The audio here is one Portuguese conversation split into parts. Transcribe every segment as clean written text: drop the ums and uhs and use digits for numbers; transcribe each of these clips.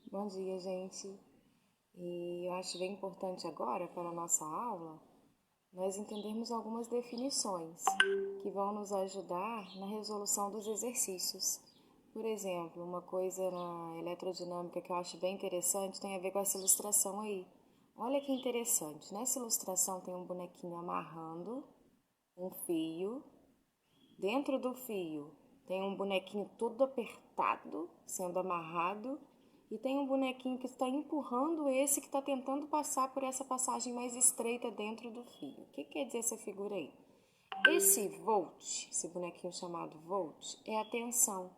Bom dia, gente. E eu acho bem importante agora, para a nossa aula, nós entendermos algumas definições que vão nos ajudar na resolução dos exercícios. Por exemplo, uma coisa na eletrodinâmica que eu acho bem interessante tem a ver com essa ilustração aí. Olha que interessante, nessa ilustração tem um bonequinho amarrando um fio. Dentro do fio tem um bonequinho todo apertado, sendo amarrado, e tem um bonequinho que está empurrando esse que está tentando passar por essa passagem mais estreita dentro do fio. O que quer dizer essa figura aí? Esse volt, esse bonequinho chamado volt, é a tensão.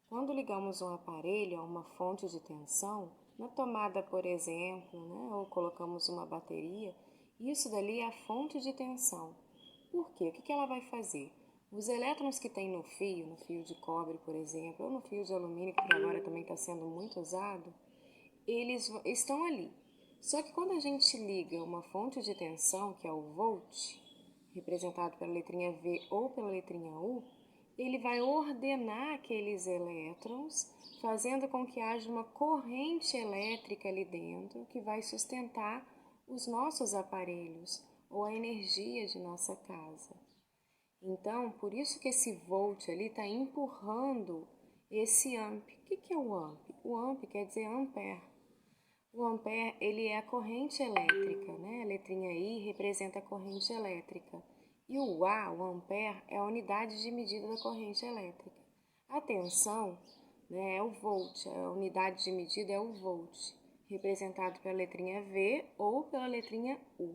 Quando ligamos um aparelho a uma fonte de tensão, na tomada, por exemplo, né, ou colocamos uma bateria, isso dali é a fonte de tensão. Por quê? O que ela vai fazer? Os elétrons que tem no fio de cobre, por exemplo, ou no fio de alumínio, que agora também está sendo muito usado, eles estão ali. Só que quando a gente liga uma fonte de tensão, que é o volt, representado pela letrinha V ou pela letrinha U, ele vai ordenar aqueles elétrons, fazendo com que haja uma corrente elétrica ali dentro que vai sustentar os nossos aparelhos ou a energia de nossa casa. Então, por isso que esse volt ali está empurrando esse amp. O que é o amp? O amp quer dizer ampere. O ampere, ele é a corrente elétrica, né? A letrinha I representa a corrente elétrica. E o A, o ampere, é a unidade de medida da corrente elétrica. A tensão, né, é o volt, a unidade de medida é o volt, representado pela letrinha V ou pela letrinha U.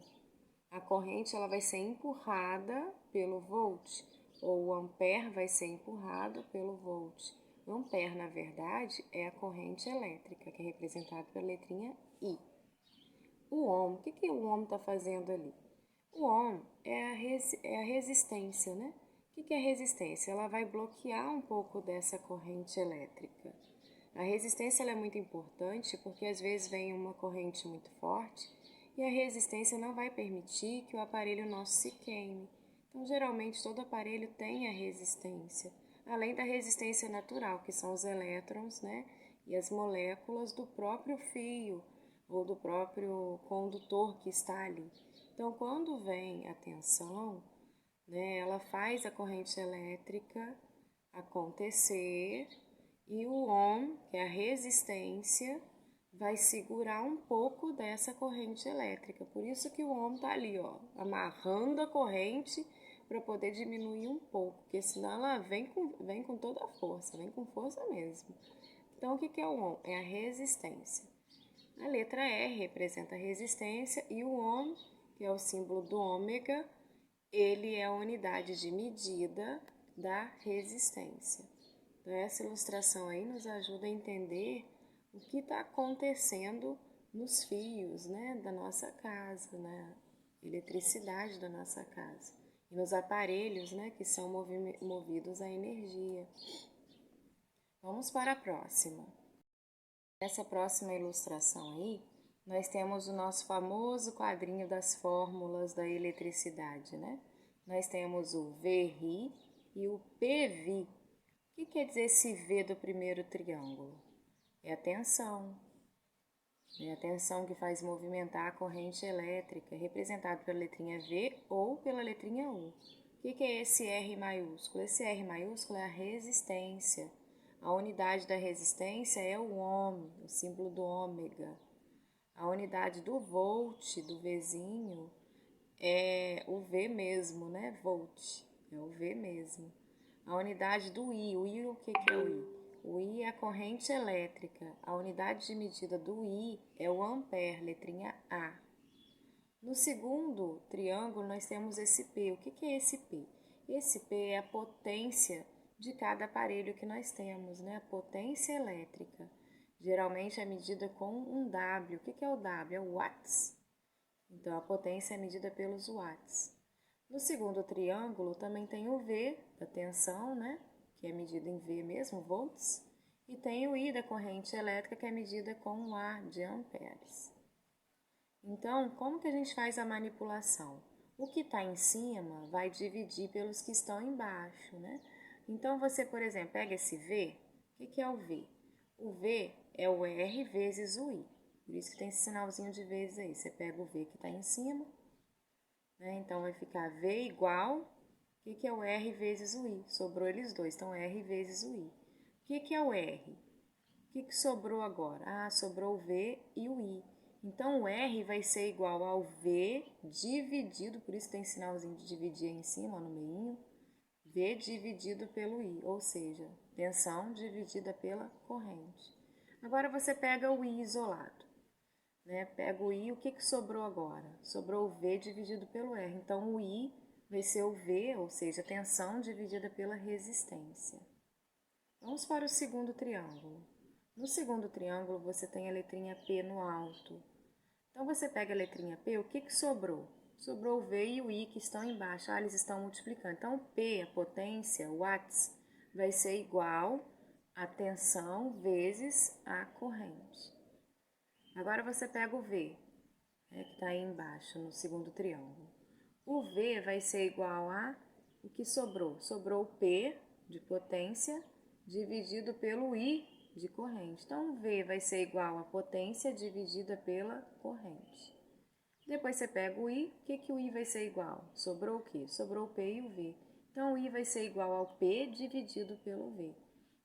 A corrente ela vai ser empurrada pelo volt, ou o ampere vai ser empurrado pelo volt. O ampere, na verdade, é a corrente elétrica, que é representada pela letrinha I. O ohm, o que o ohm está fazendo ali? O ohm é a resistência, né? O que é resistência? Ela vai bloquear um pouco dessa corrente elétrica. A resistência ela é muito importante porque às vezes vem uma corrente muito forte e a resistência não vai permitir que o aparelho nosso se queime. Então, geralmente, todo aparelho tem a resistência, além da resistência natural, que são os elétrons, né, e as moléculas do próprio fio ou do próprio condutor que está ali. Então, quando vem a tensão, né, ela faz a corrente elétrica acontecer e o ohm, que é a resistência, vai segurar um pouco dessa corrente elétrica. Por isso que o ohm está ali, ó, amarrando a corrente para poder diminuir um pouco, porque senão ela vem com toda a força, vem com força mesmo. Então, o que é o ohm? É a resistência. A letra R representa a resistência e o ohm, que é o símbolo do ômega, ele é a unidade de medida da resistência. Então, essa ilustração aí nos ajuda a entender o que está acontecendo nos fios, né, da nossa casa, na eletricidade da nossa casa e nos aparelhos, né, que são movidos a energia. Vamos para a próxima. Nessa próxima ilustração aí, nós temos o nosso famoso quadrinho das fórmulas da eletricidade, né? Nós temos o VRI e o PV. O que quer dizer esse V do primeiro triângulo? É a tensão. É a tensão que faz movimentar a corrente elétrica, representado pela letrinha V ou pela letrinha U. O que é esse R maiúsculo? Esse R maiúsculo é a resistência. A unidade da resistência é o ohm, o símbolo do ômega. A unidade do volt, do Vzinho, é o V mesmo, né? Volt, é o V mesmo. A unidade do I, o que é o I? O I é a corrente elétrica. A unidade de medida do I é o ampere, letrinha A. No segundo triângulo, nós temos esse P. O que é esse P? Esse P é a potência de cada aparelho que nós temos, né? A potência elétrica. Geralmente é medida com um W. O que é o W? É o watts. Então, a potência é medida pelos watts. No segundo triângulo, também tem o V da tensão, né? Que é medida em V mesmo, volts. E tem o I da corrente elétrica, que é medida com A de amperes. Então, como que a gente faz a manipulação? O que está em cima vai dividir pelos que estão embaixo, né? Então, você, por exemplo, pega esse V. O que é o V? O V é o R vezes o I. Por isso que tem esse sinalzinho de vezes aí. Você pega o V que está em cima, né? Então vai ficar V igual, o que é o R vezes o I? Sobrou eles dois, então R vezes o I. O que é o R? O que sobrou agora? Ah, sobrou o V e o I. Então, o R vai ser igual ao V dividido, por isso tem sinalzinho de dividir aí em cima, no meio, V dividido pelo I, ou seja, tensão dividida pela corrente. Agora, você pega o I isolado, né? Pega o I, o que sobrou agora? Sobrou o V dividido pelo R. Então, o I vai ser o V, ou seja, tensão dividida pela resistência. Vamos para o segundo triângulo. No segundo triângulo, você tem a letrinha P no alto. Então, você pega a letrinha P, o que sobrou? Sobrou o V e o I que estão embaixo. Ah, eles estão multiplicando. Então, P, a potência, watts, vai ser igual a tensão vezes a corrente. Agora, você pega o V, que está aí embaixo, no segundo triângulo. O V vai ser igual a o que sobrou? Sobrou o P de potência dividido pelo I de corrente. Então, V vai ser igual a potência dividida pela corrente. Depois você pega o I, o que o I vai ser igual? Sobrou o quê? Sobrou o P e o V. Então, o I vai ser igual ao P dividido pelo V.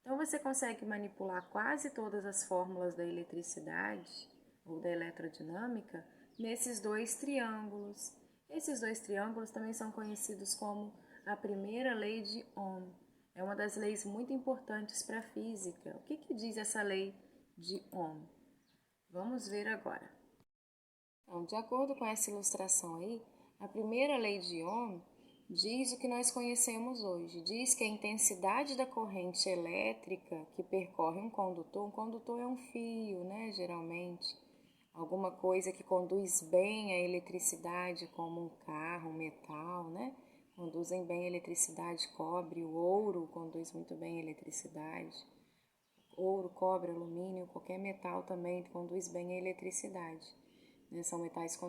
Então, você consegue manipular quase todas as fórmulas da eletricidade ou da eletrodinâmica nesses dois triângulos. Esses dois triângulos também são conhecidos como a primeira lei de Ohm. É uma das leis muito importantes para a física. O que diz essa lei de Ohm? Vamos ver agora. Então, de acordo com essa ilustração aí, a primeira lei de Ohm diz o que nós conhecemos hoje. Diz que a intensidade da corrente elétrica que percorre um condutor é um fio, né, geralmente, alguma coisa que conduz bem a eletricidade, como um carro, um metal, né? Conduzem bem a eletricidade, cobre, o ouro conduz muito bem a eletricidade. Ouro, cobre, alumínio, qualquer metal também conduz bem a eletricidade. São metais que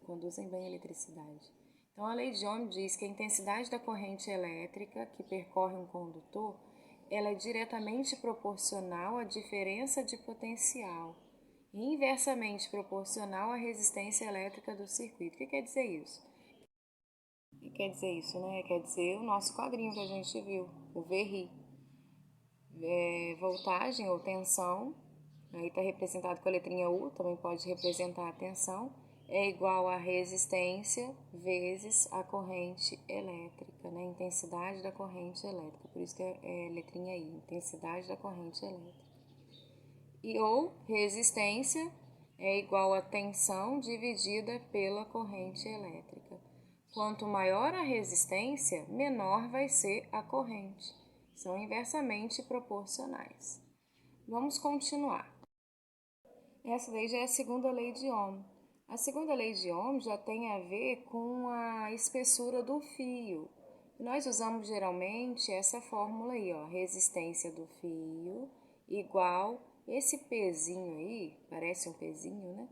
conduzem bem a eletricidade. Então, a lei de Ohm diz que a intensidade da corrente elétrica que percorre um condutor ela é diretamente proporcional à diferença de potencial e inversamente proporcional à resistência elétrica do circuito. O que quer dizer isso? O que quer dizer isso, né? Quer dizer o nosso quadrinho que a gente viu, o VRI. Voltagem ou tensão, aí está representado com a letrinha U, também pode representar a tensão, é igual a resistência vezes a corrente elétrica, né? Intensidade da corrente elétrica, por isso que é letrinha I, intensidade da corrente elétrica. E ou resistência é igual a tensão dividida pela corrente elétrica. Quanto maior a resistência, menor vai ser a corrente. São inversamente proporcionais. Vamos continuar. Essa daí já é a segunda lei de Ohm. A segunda lei de Ohm já tem a ver com a espessura do fio. Nós usamos geralmente essa fórmula aí, ó, resistência do fio igual esse pezinho aí, parece um pezinho, né?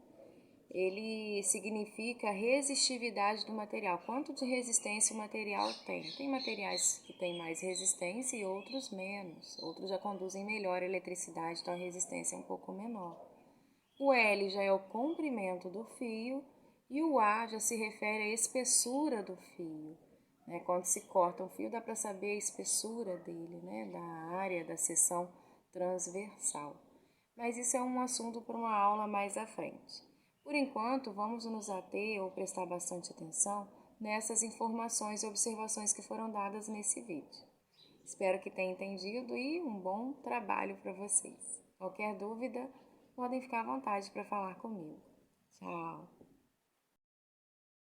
Ele significa a resistividade do material. Quanto de resistência o material tem? Tem materiais que têm mais resistência e outros menos. Outros já conduzem melhor a eletricidade, então a resistência é um pouco menor. O L já é o comprimento do fio e o A já se refere à espessura do fio. Quando se corta um fio, dá para saber a espessura dele, né? Da área da seção transversal. Mas isso é um assunto para uma aula mais à frente. Por enquanto, vamos nos ater ou prestar bastante atenção nessas informações e observações que foram dadas nesse vídeo. Espero que tenham entendido e um bom trabalho para vocês. Qualquer dúvida, podem ficar à vontade para falar comigo. Tchau!